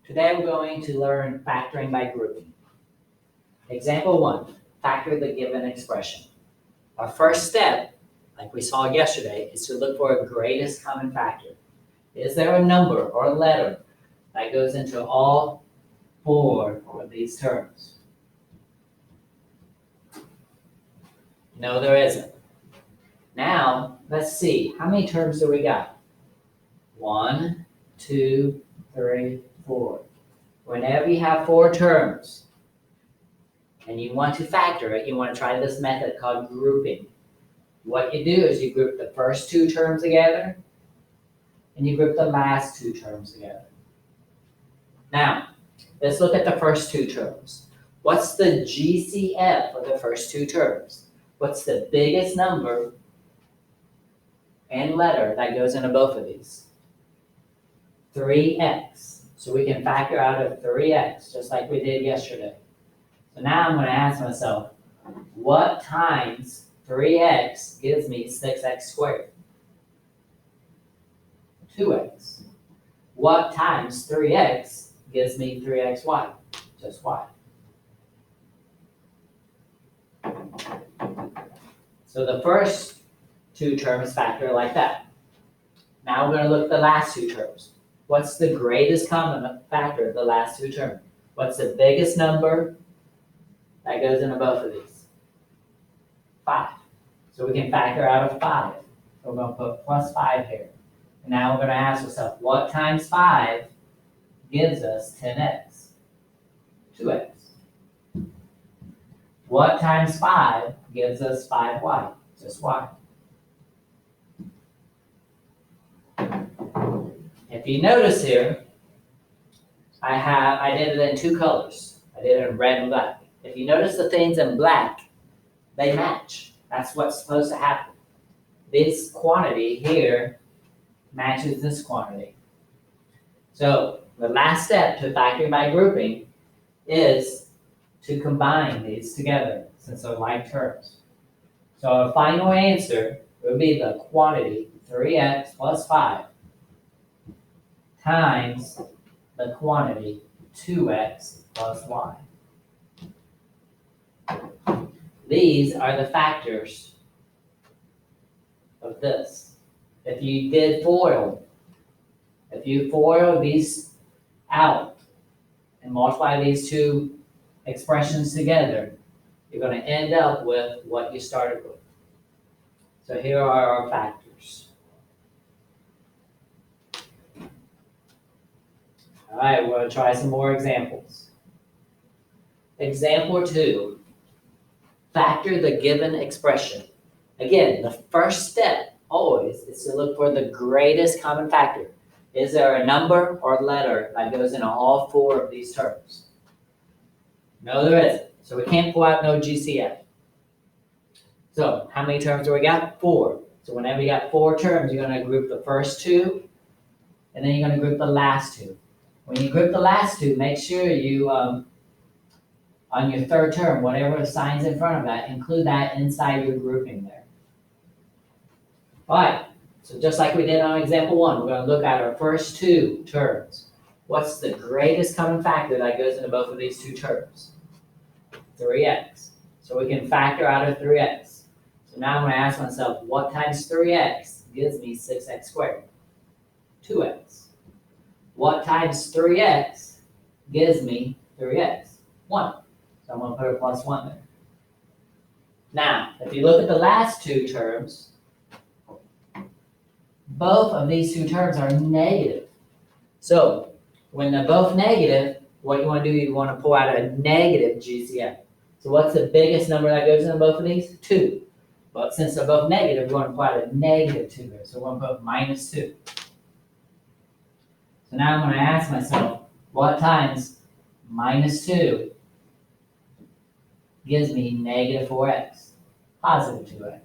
Today we're going to learn factoring by grouping. Example 1, factor the given expression. Our first step, like we saw yesterday, is to look for a greatest common factor. Is there a number or a letter that goes into all 4 of these terms? No, there isn't. Now, let's see, how many terms do we got? 1, 2, 3, 4. Whenever you have 4 terms and you want to factor it, you want to try this method called grouping. What you do is you group the first 2 terms together and you group the last 2 terms together. Now, let's look at the first 2 terms. What's the GCF of the first 2 terms? What's the biggest number and letter that goes into both of these? 3x. So we can factor out of 3x, just like we did yesterday. So now I'm going to ask myself, what times 3x gives me 6x squared? 2x. What times 3x gives me 3xy? Just y. So the first 2 terms factor like that. Now we're going to look at the last 2 terms. What's the greatest common factor of the last 2 terms? What's the biggest number that goes into both of these? 5. So we can factor out of 5. So we're going to put plus 5 here. And now we're going to ask ourselves, what times 5 gives us 10x? 2x. What times 5 gives us 5y? Just y. If you notice here, I did it in 2 colors. I did it in red and black. If you notice the things in black, they match. That's what's supposed to happen. This quantity here matches this quantity. So the last step to factoring by grouping is to combine these together since they're like terms. So our final answer will be the quantity 3x plus 5 times the quantity 2x plus y. These are the factors of this. If you FOIL these out and multiply these 2 expressions together, you're going to end up with what you started with. So here are our factors. All right, we're going to try some more examples. Example 2, factor the given expression. Again, the first step always is to look for the greatest common factor. Is there a number or letter that goes into all 4 of these terms? No, there isn't. So we can't pull out no GCF. So how many terms do we got? 4. So whenever you got 4 terms, you're going to group the first 2, and then you're going to group the last 2. When you group the last 2, make sure you, on your third term, whatever sign's in front of that, include that inside your grouping there. All right, so just like we did on example 1, we're going to look at our first 2 terms. What's the greatest common factor that goes into both of these 2 terms? 3x. So we can factor out of 3x. So now I'm going to ask myself, what times 3x gives me 6x squared? 2x. What times 3x gives me 3x? 1. So I'm going to put a plus 1 there. Now, if you look at the last 2 terms, both of these 2 terms are negative. So when they're both negative, what you want to do, you want to pull out a negative GCF. So what's the biggest number that goes into both of these? 2. But since they're both negative, we want to pull out a negative 2 there. So we're going to put minus 2. So now I'm going to ask myself, what times minus 2 gives me negative 4x? Positive 2x.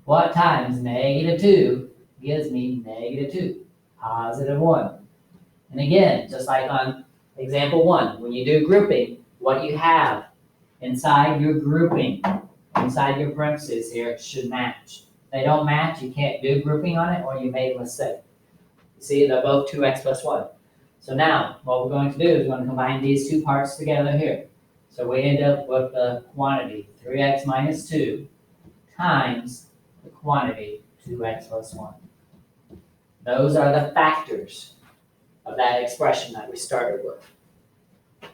What times negative 2 gives me negative 2? Positive 1. And again, just like on example 1, when you do grouping, what you have inside your grouping, inside your parentheses here, should match. If they don't match, you can't do grouping on it, or you made a mistake. You see, they're both 2x plus 1. So now, what we're going to do is we're going to combine these two parts together here. So we end up with the quantity 3x minus 2 times the quantity 2x plus 1. Those are the factors of that expression that we started with.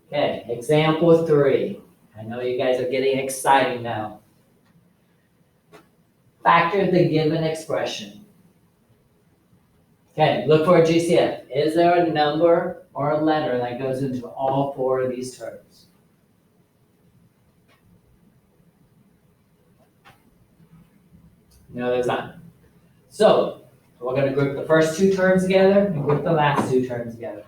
Okay, example 3. I know you guys are getting excited now. Factor the given expression. Okay, look for a GCF. Is there a number or a letter that goes into all 4 of these terms? No, there's not. So, we're going to group the first 2 terms together and group the last 2 terms together.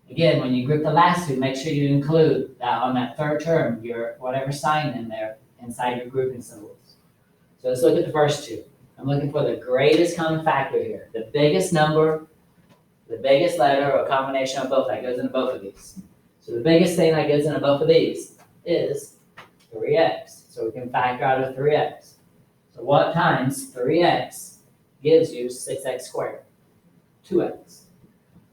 Again, when you group the last 2, make sure you include that on that third term, your whatever sign in there inside your grouping symbols. So let's look at the first 2. I'm looking for the greatest common factor here. The biggest number, the biggest letter, or a combination of both that goes into both of these. So the biggest thing that goes into both of these is 3x. So we can factor out a 3x. So what times 3x gives you 6x squared? 2x.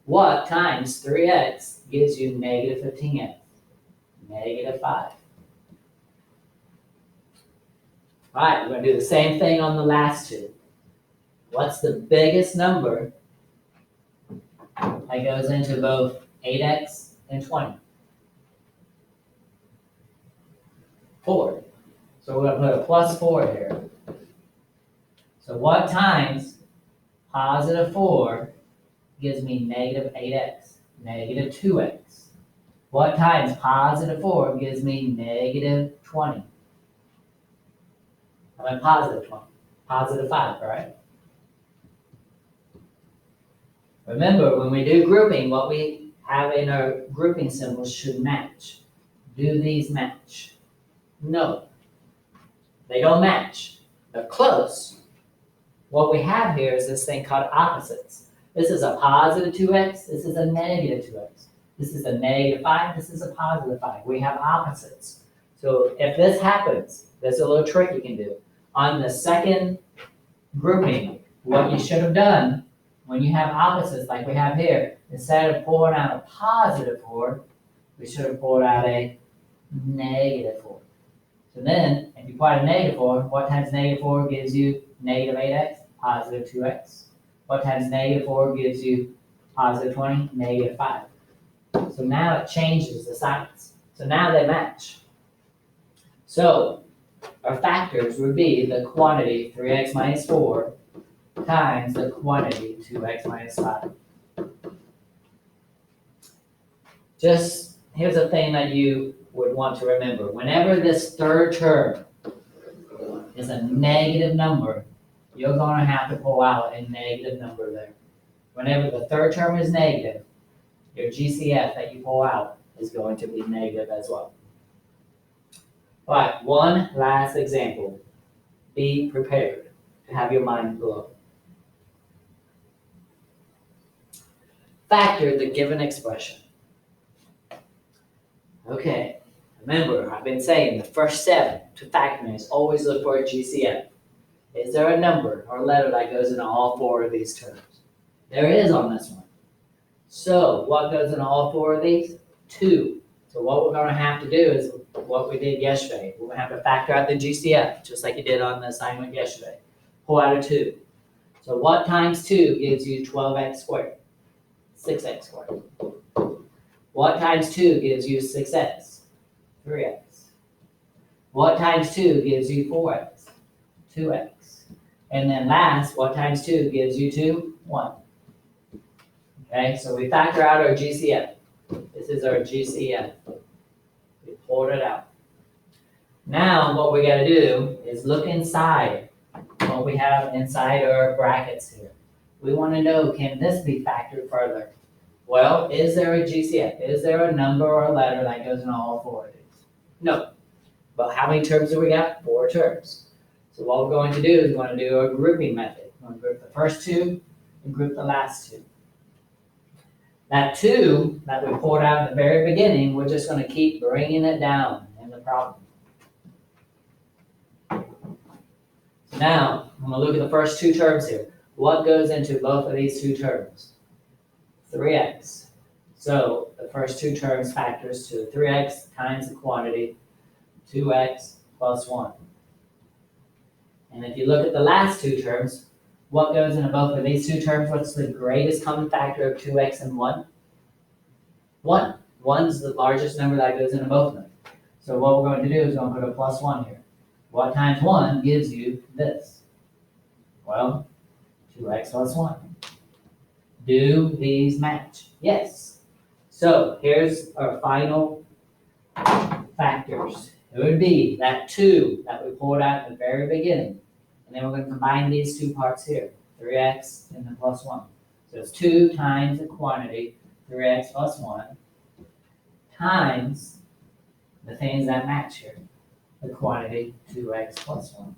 What times 3x gives you negative 15x? Negative 5. All right, we're going to do the same thing on the last 2. What's the biggest number that goes into both 8x and 20? 4. So we're going to put a plus 4 here. So what times positive 4 gives me negative 8x? Negative 2x. What times positive 4 gives me negative 20? I mean positive 20. Positive 5, right? Remember, when we do grouping, what we have in our grouping symbols should match. Do these match? No. They don't match. They're close. What we have here is this thing called opposites. This is a positive 2x. This is a negative 2x. This is a negative 5. This is a positive 5. We have opposites. So if this happens, there's a little trick you can do. On the second grouping, what you should have done when you have opposites like we have here, instead of pulling out a positive 4, we should have pulled out a negative 4. So then, if you pull out a negative 4, what times negative 4 gives you negative 8x? Positive 2x. What times negative 4 gives you positive 20? Negative 5. So now it changes the signs. So now they match. So our factors would be the quantity 3x minus 4 times the quantity 2x minus 5. Just here's a thing that you would want to remember. Whenever this third term is a negative number, you're going to have to pull out a negative number there. Whenever the third term is negative, your GCF that you pull out is going to be negative as well. All right, one last example. Be prepared to have your mind blown. Factor the given expression. Okay, remember, I've been saying the first step to factoring is always look for a GCF. Is there a number or letter that goes into all 4 of these terms? There is on this one. So what goes into all 4 of these? 2. So what we're going to have to do is what we did yesterday. We're going to have to factor out the GCF, just like you did on the assignment yesterday. Pull out a 2. So what times 2 gives you 12x squared? 6x squared. What times 2 gives you 6x? 3x. What times 2 gives you 4x? 2x. And then last, what times 2 gives you 2? 1. Okay, so we factor out our GCF. This is our GCF. We pulled it out. Now what we got to do is look inside what we have inside our brackets here. We want to know, can this be factored further? Well, is there a GCF? Is there a number or a letter that goes in all 4 of these? No. But how many terms do we got? 4 terms. So what we're going to do is we're going to do a grouping method. We're going to group the first 2 and group the last 2. That 2 that we pulled out at the very beginning, we're just going to keep bringing it down in the problem. Now, I'm gonna look at the first two terms here. What goes into both of these two terms? 3x. So the first two terms factors to 3x times the quantity, 2x plus 1. And if you look at the last two terms, what goes into both of these two terms? What's the greatest common factor of 2x and 1? 1. 1's the largest number that goes into both of them. So what we're going to do is we're going to put a plus 1 here. What times 1 gives you this? Well, 2x plus 1. Do these match? Yes. So here's our final factors. It would be that 2 that we pulled out at the very beginning. And then we're going to combine these two parts here, 3x and the plus 1. So it's 2 times the quantity, 3x plus 1, times the things that match here, the quantity, 2x plus 1.